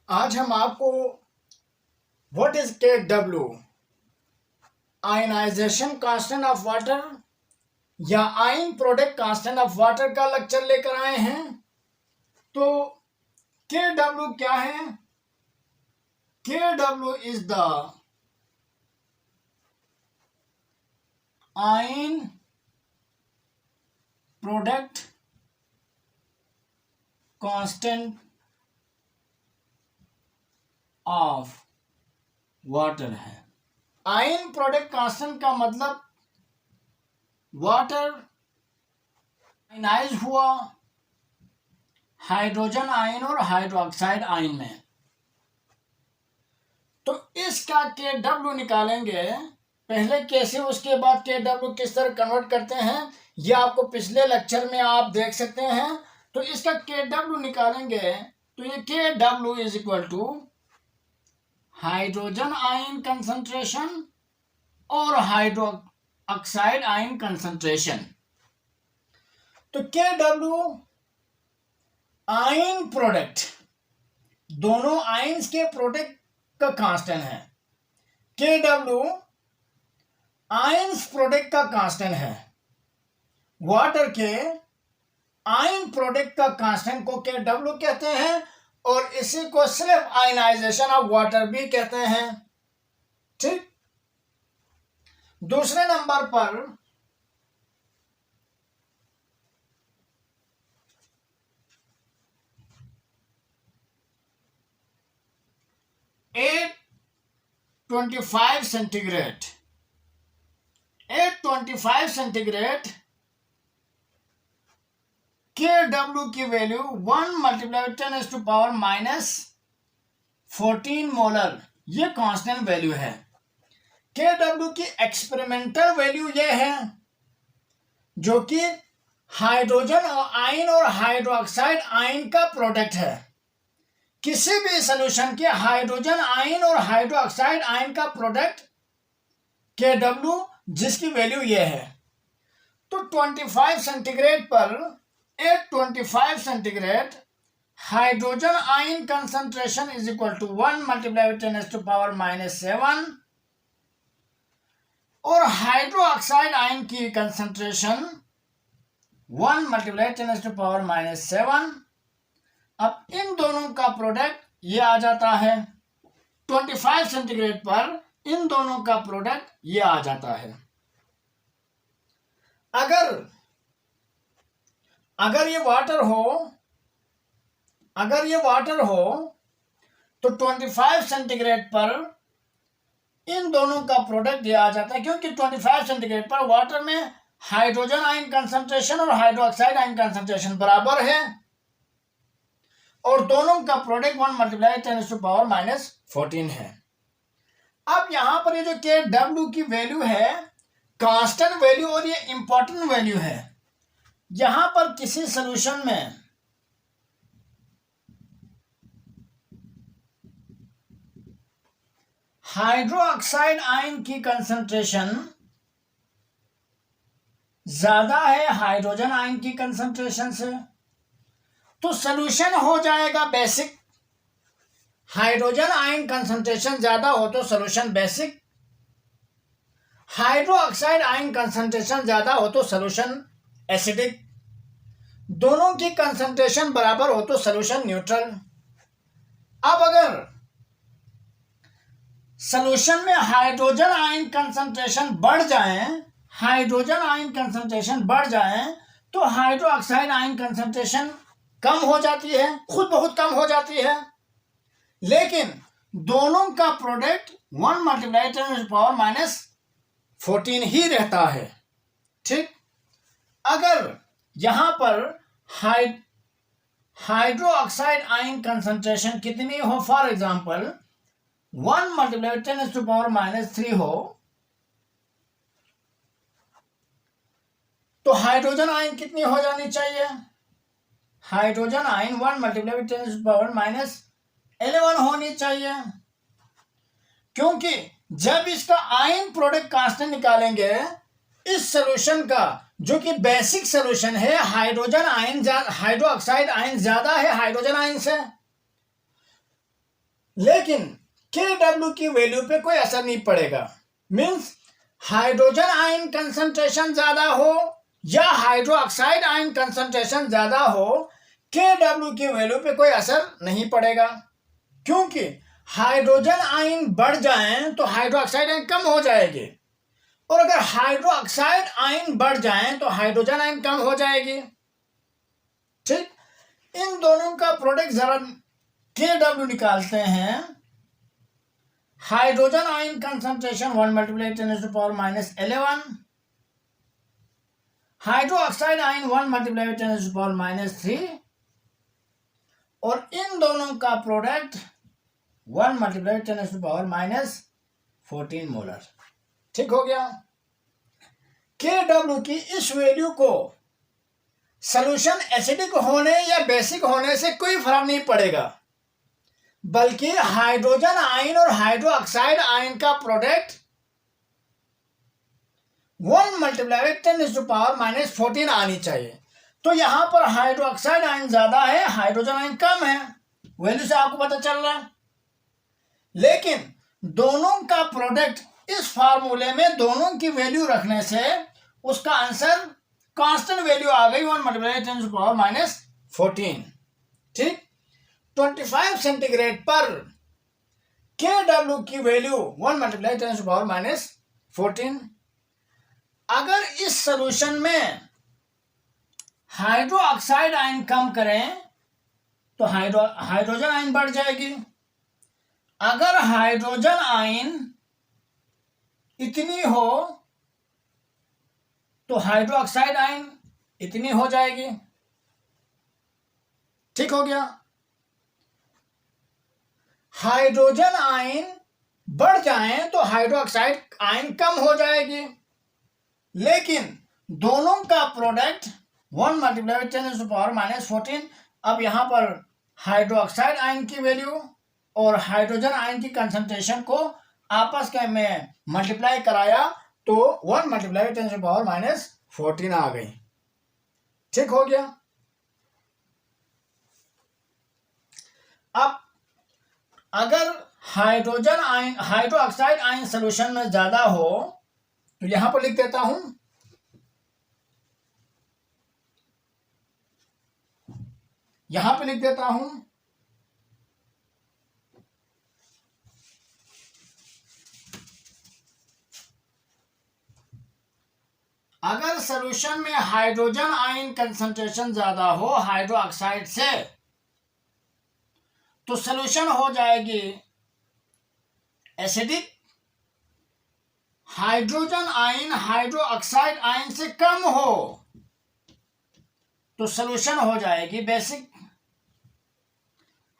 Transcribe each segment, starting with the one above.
आज हम आपको what is K W ionisation constant of water या ion product constant of water का लेक्चर लेकर आए हैं। तो के डब्ल्यू क्या है? K W is the ion product constant of water है। आयन प्रोडक्ट कांस्टेंट का मतलब वाटर आयनाइज हुआ हाइड्रोजन आयन और हाइड्रोक्साइड आयन में, तो इसका के डब्ल्यू निकालेंगे। पहले कैसे, उसके बाद के डब्ल्यू किस तरह कन्वर्ट करते हैं, ये आपको पिछले लेक्चर में आप देख सकते हैं। तो इसका के डब्ल्यू निकालेंगे तो ये K W is equal to hydrogen ion concentration और हाइड्रोक्साइड आयन कंसंट्रेशन। तो के डब्ल्यू आयन प्रोडक्ट, दोनों आयन्स के प्रोडक्ट का कांस्टेंट है। के डब्ल्यू आयन्स प्रोडक्ट का कांस्टेंट है। वाटर के आयन प्रोडक्ट का कांस्टेंट को के डब्ल्यू कहते हैं और इसी को सिर्फ आयनाइजेशन ऑफ वाटर भी कहते हैं। ठीक। दूसरे नंबर पर एट 25 सेंटीग्रेड, 825 सेंटीग्रेड के डब्ल्यू की वैल्यू 1 मल्टीप्लाई 10⁻⁻14 मोलर, ये कांस्टेंट वैल्यू है। के डब्ल्यू की एक्सपेरिमेंटल वैल्यू ये है, जो कि हाइड्रोजन आयन और हाइड्रोक्साइड आयन का प्रोडक्ट है। किसी भी सॉल्यूशन के हाइड्रोजन आयन और हाइड्रोक्साइड आयन का प्रोडक्ट के डब्ल्यू, जिसकी वैल्यू ये है। तो 25 सेंटीग्रेड पर 825 centigrade hydrogen ion concentration is equal to 1 multiply 10⁻⁻7 और हाइड्रोक्साइड आयन की कंसंट्रेशन 1 मल्टीप्लाई 10⁻⁻7। अब इन दोनों का प्रोडक्ट ये आ जाता है। 25 सेंटीग्रेड पर इन दोनों का प्रोडक्ट ये आ जाता है। अगर ये वाटर हो तो 25 सेंटीग्रेड पर इन दोनों का प्रोडक्ट ये आ जाता है, क्योंकि 25 सेंटीग्रेड पर वाटर में हाइड्रोजन आयन कंसंट्रेशन और हाइड्रोक्साइड आयन कंसंट्रेशन बराबर है और दोनों का प्रोडक्ट 1 मल्टीप्लाई 10⁻⁻14 है। अब यहां पर ये जो के डब्ल्यू की वैल्यू है कांस्टेंट वैल्यू और ये इंपॉर्टेंट वैल्यू है। यहां पर किसी सॉल्यूशन में हाइड्रोक्साइड आयन की कंसंट्रेशन ज्यादा है हाइड्रोजन आयन की कंसंट्रेशन से, तो सॉल्यूशन हो जाएगा बेसिक। हाइड्रोजन आयन कंसंट्रेशन ज्यादा हो तो solution basic, hydroxide ion concentration ज्यादा हो तो सॉल्यूशन एसिडिक, दोनों की कंसंट्रेशन बराबर हो तो सॉल्यूशन न्यूट्रल। अब अगर सॉल्यूशन में हाइड्रोजन आयन कंसंट्रेशन बढ़ जाए तो हाइड्रोक्साइड आयन कंसंट्रेशन कम हो जाती है, खुद बहुत कम हो जाती है, लेकिन दोनों का प्रोडक्ट 1 मल्टीप्लाई 10⁻⁻14 ही रहता है। ठीक। अगर यहां पर हाइड्रोक्साइड आयन कंसंट्रेशन कितनी हो, फॉर एग्जांपल 1 मल्टीप्लाई 10⁻³ हो, तो हाइड्रोजन आयन कितनी हो जानी चाहिए? हाइड्रोजन आयन 1 मल्टीप्लाई 10⁻11 होनी चाहिए, क्योंकि जब इसका आयन प्रोडक्ट कांस्टेंट निकालेंगे इस सॉल्यूशन का, जो कि बेसिक सॉल्यूशन है, हाइड्रोजन आयन हाइड्रोक्साइड आयन ज्यादा है हाइड्रोजन आयन से, लेकिन Kw की वैल्यू पे कोई असर नहीं पड़ेगा। मीन्स हाइड्रोजन आयन कंसंट्रेशन ज्यादा हो या हाइड्रोक्साइड आयन कंसंट्रेशन ज्यादा हो, Kw की वैल्यू पे कोई असर नहीं पड़ेगा, क्योंकि हाइड्रोजन आयन बढ़ जाएं तो हाइड्रोक्साइड आयन कम हो जाएगी, और अगर हाइड्रोक्साइड आयन बढ़ जाएं तो हाइड्रोजन आयन कम हो जाएगी। ठीक, इन दोनों का प्रोडक्ट जरा Kw निकालते हैं। Hydrogen ion concentration 1 multiply 10⁻11, hydroxide ion 1 multiply 10⁻3, और इन दोनों का प्रोडक्ट 1 मल्टीप्लाई 10⁻14 मोलर। ठीक हो गया। Kw की इस वैल्यू को सॉल्यूशन एसिडिक होने या बेसिक होने से कोई फर्क नहीं पड़ेगा, बल्कि हाइड्रोजन आयन और हाइड्रोक्साइड आयन का प्रोडक्ट 1 मल्टीप्लाई 10⁻14 आनी चाहिए। तो यहां पर हाइड्रोक्साइड आयन ज्यादा है, हाइड्रोजन आयन कम है, वैल्यू से आपको पता चल रहा है। लेकिन दोनों का प्रोडक्ट इस फार्मूले में दोनों की वैल्यू रखने से उसका आंसर कांस्टेंट वैल्यू आ गई 1 मल्टीप्लाई 10⁻14। ठीक, 25 सेंटीग्रेड पर Kw की वैल्यू 1 मल्टीप्लाई 10⁻14। अगर इस सॉल्यूशन में हाइड्रोक्साइड आयन कम करें तो हाइड्रोजन आयन बढ़ जाएगी। अगर हाइड्रोजन आयन इतनी हो तो हाइड्रोक्साइड आयन इतनी हो जाएगी। ठीक हो गया। हाइड्रोजन आयन बढ़ जाए तो हाइड्रोक्साइड आयन कम हो जाएगी, लेकिन दोनों का प्रोडक्ट 1 मल्टीप्लाई 10⁻14। अब यहां पर हाइड्रोक्साइड आयन की वैल्यू और हाइड्रोजन आयन की कंसंट्रेशन को आपस के में मल्टीप्लाई कराया तो 1 मल्टीप्लाई 10⁻14 आ गई। ठीक हो गया। अब अगर hydrogen ion hydroxide ion solution में ज्यादा हो तो यहां पर लिख देता हूं, यहां पे लिख देता हूं अगर सॉल्यूशन में हाइड्रोजन आयन कंसंट्रेशन ज्यादा हो हाइड्रोक्साइड से तो सॉल्यूशन हो जाएगी acidic. Hydrogen ion hydroxide ion से कम हो तो सॉल्यूशन हो जाएगी बेसिक।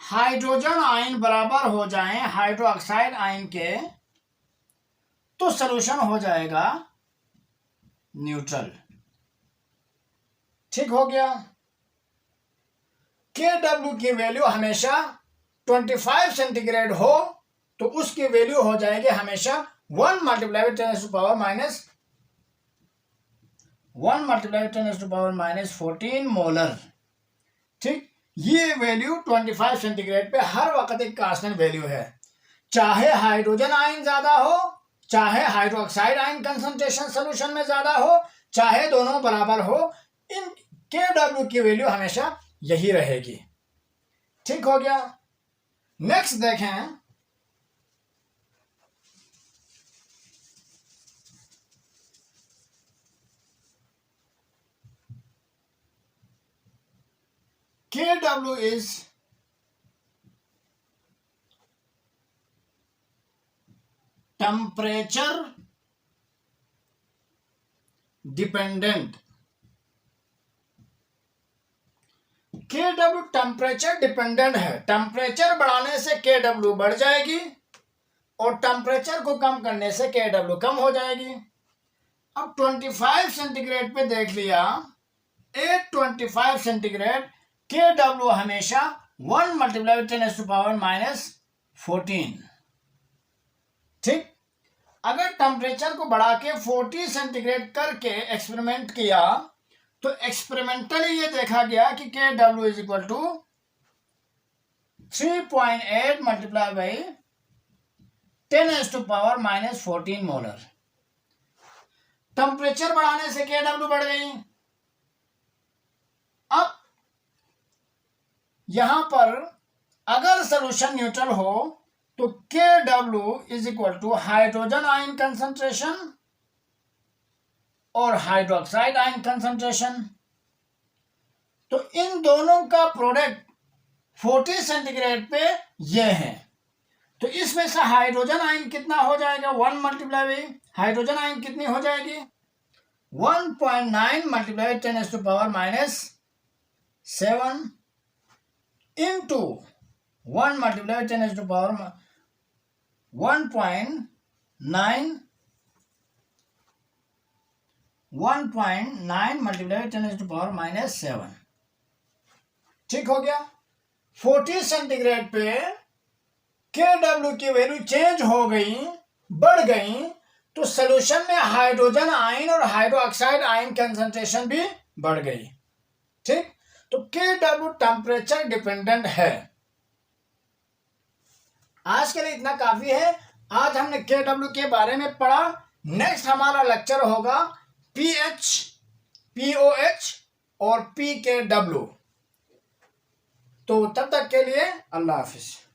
हाइड्रोजन आयन बराबर हो जाएं हाइड्रोक्साइड आयन के तो सॉल्यूशन हो जाएगा न्यूट्रल। ठीक हो गया। Kw की वैल्यू हमेशा 25 सेंटीग्रेड हो तो उसकी वैल्यू हो जाएगी हमेशा 1 मल्टीप्लाई 10⁻14 मोलर। ठीक, ये वैल्यू 25 सेंटीग्रेड पे हर वक्त एक कांस्टेंट वैल्यू है, चाहे हाइड्रोजन आयन ज्यादा हो, चाहे हाइड्रोक्साइड आयन कंसंट्रेशन सॉल्यूशन में ज्यादा हो, चाहे दोनों बराबर हो, इन Kw की वैल्यू हमेशा यही रहेगी। ठीक हो गया। नेक्स्ट देखें, Kw is temperature dependent. Kw temperature dependent है। टेम्परेचर बढ़ाने से Kw बढ़ जाएगी और टेम्परेचर को कम करने से Kw कम हो जाएगी। अब 25 सेंटीग्रेड पे देख लिया, 825 सेंटीग्रेड Kw हमेशा 1 मल्टीप्लाई 10⁻14। ठीक, अगर टेम्परेचर को बढ़ा के 40 सेंटीग्रेड करके एक्सपेरिमेंट किया तो एक्सपेरिमेंटली ये देखा गया कि Kw is equal to 3.8 multiply by 10⁻⁻14 molar. Temperature बढ़ाने से KW बढ़ गई। अब यहां पर अगर सोल्यूशन न्यूट्रल हो तो KW is equal to hydrogen ion concentration और हाइड्रोक्साइड आयन कंसंट्रेशन। तो इन दोनों का प्रोडक्ट 40 सेंटीग्रेड पे ये है। तो इसमें से हाइड्रोजन आयन कितना हो जाएगा? 1 मल्टीप्लाई बाई हाइड्रोजन आयन कितनी हो जाएगी? 1.9 मल्टीप्लाई 10⁻⁻7 इंटू 1 मल्टीप्लाई 10⁻1.9 मल्टीप्लाई 10⁻7। ठीक हो गया। 40 सेंटीग्रेड पे KW की वैल्यू चेंज हो गई, बढ़ गई, तो सोल्यूशन में हाइड्रोजन आयन और हाइड्रोक्साइड आयन कंसंट्रेशन भी बढ़ गई। ठीक, तो KW टेम्परेचर डिपेंडेंट है। आज के लिए इतना काफी है। आज हमने KW के बारे में पढ़ा। नेक्स्ट हमारा लेक्चर होगा pH, pOH और pKW। तो तब तक के लिए अल्लाह हाफिज।